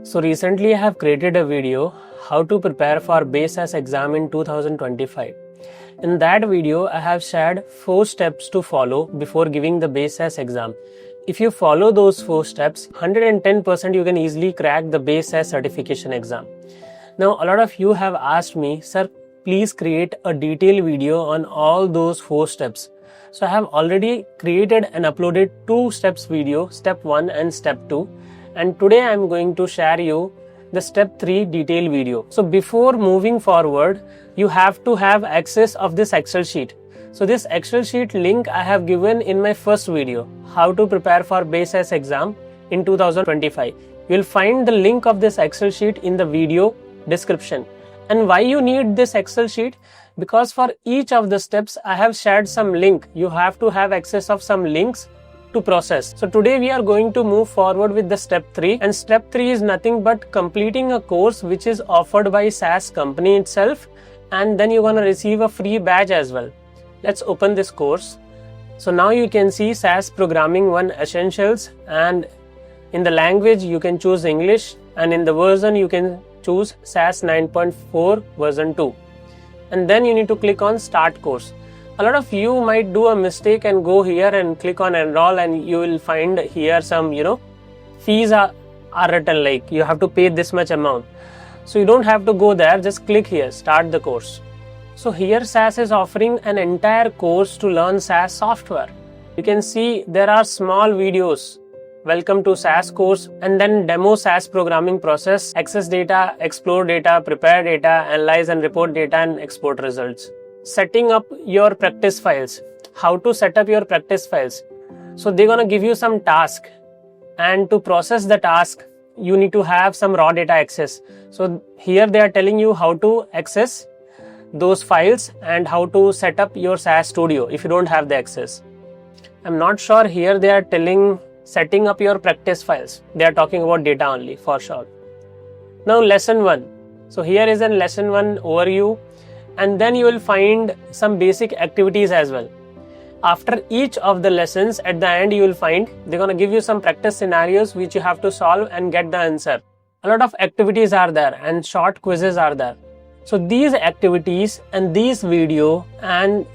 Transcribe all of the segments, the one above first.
So recently I have created a video how to prepare for SAS exam in 2025. In that video I have shared 4 steps to follow before giving the SAS exam. If you follow those 4 steps, 110% you can easily crack the SAS certification exam. Now a lot of you have asked me, sir, please create a detailed video on all those 4 steps. So I have already created and uploaded 2 steps video, step 1 and step 2. And today I am going to share you the step 3 detailed video. So before moving forward, you have to have access of this Excel sheet. So this Excel sheet link I have given in my first video, how to prepare for SAS exam in 2025. You will find the link of this Excel sheet in the video description. And why you need this Excel sheet? Because for each of the steps I have shared some link. You have to have access of some links to process. So today we are going to move forward with the step 3, and step 3 is nothing but completing a course which is offered by SAS company itself, and then you're going to receive a free badge as well. Let's open this course. So now you can see SAS Programming 1 Essentials, and in the language you can choose English, and in the version you can choose SAS 9.4 version 2, and then you need to click on Start Course. A lot of you might do a mistake and go here and click on enroll, and you will find here some fees are written, like you have to pay this much amount. So you don't have to go there, just click here, start the course. So here SAS is offering an entire course to learn SAS software. You can see there are small videos, welcome to SAS course, and then demo SAS programming process, access data, explore data, prepare data, analyze and report data, and export results. Setting up your practice files, how to set up your practice files. So they're gonna give you some task, and to process the task you need to have some raw data access. So here they are telling you how to access those files and how to set up your SAS studio if you don't have the access. I'm not sure here they are telling setting up your practice files. They are talking about data only for sure. Now lesson 1. So here is a lesson 1 overview, and then you will find some basic activities as well. After each of the lessons, at the end you will find they're going to give you some practice scenarios which you have to solve and get the answer. A lot of activities are there and short quizzes are there. So these activities and these video and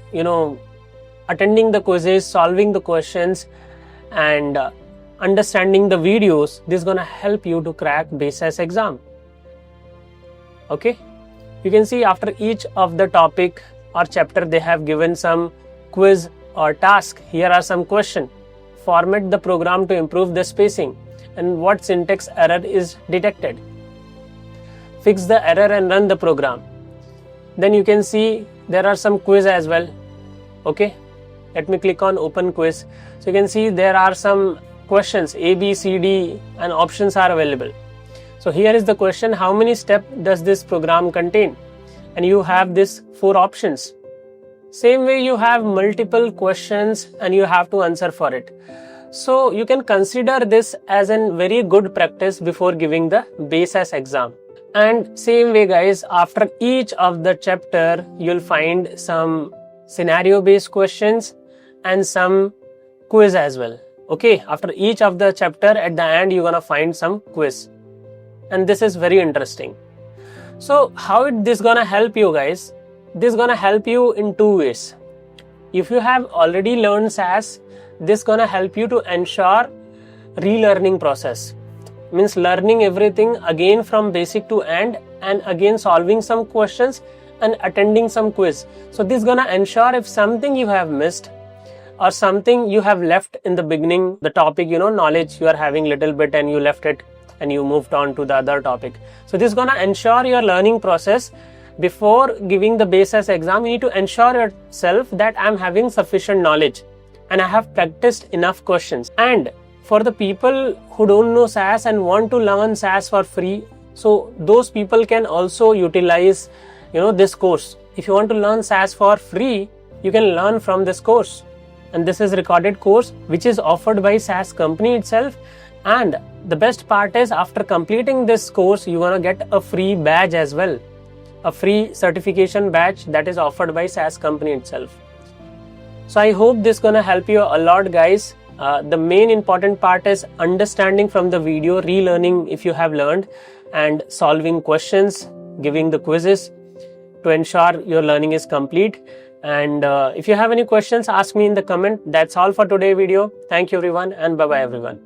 attending the quizzes, solving the questions and understanding the videos, this is going to help you to crack SAS exam. Okay. You can see after each of the topic or chapter they have given some quiz or task. Here are some questions. Format the program to improve the spacing, and what syntax error is detected. Fix the error and run the program. Then you can see there are some quiz as well. Okay, let me click on open quiz. So you can see there are some questions A, B, C, D and options are available. So here is the question, how many steps does this program contain? And you have this 4 options. Same way you have multiple questions and you have to answer for it. So you can consider this as a very good practice before giving the SAS exam. And same way guys, after each of the chapter you'll find some scenario based questions and some quiz as well. Okay, after each of the chapter at the end you're gonna find some quiz. And this is very interesting. So how this gonna help you guys? This gonna help you in 2 ways. If you have already learned SAS, this gonna help you to ensure relearning process. Means learning everything again from basic to end, and again solving some questions and attending some quiz. So this gonna ensure if something you have missed or something you have left in the beginning, the topic, knowledge you are having little bit and you left it and you moved on to the other topic. So this is going to ensure your learning process. Before giving the SAS exam, you need to ensure yourself that I'm having sufficient knowledge and I have practiced enough questions. And for the people who don't know SAS and want to learn SAS for free, so those people can also utilize this course. If you want to learn SAS for free, you can learn from this course. And this is recorded course which is offered by SAS company itself. And the best part is after completing this course, you're gonna get a free badge as well. A free certification badge that is offered by SAS company itself. So I hope this gonna help you a lot guys. The main important part is understanding from the video, relearning if you have learned, and solving questions, giving the quizzes to ensure your learning is complete. And if you have any questions, ask me in the comment. That's all for today's video. Thank you everyone, and bye bye everyone.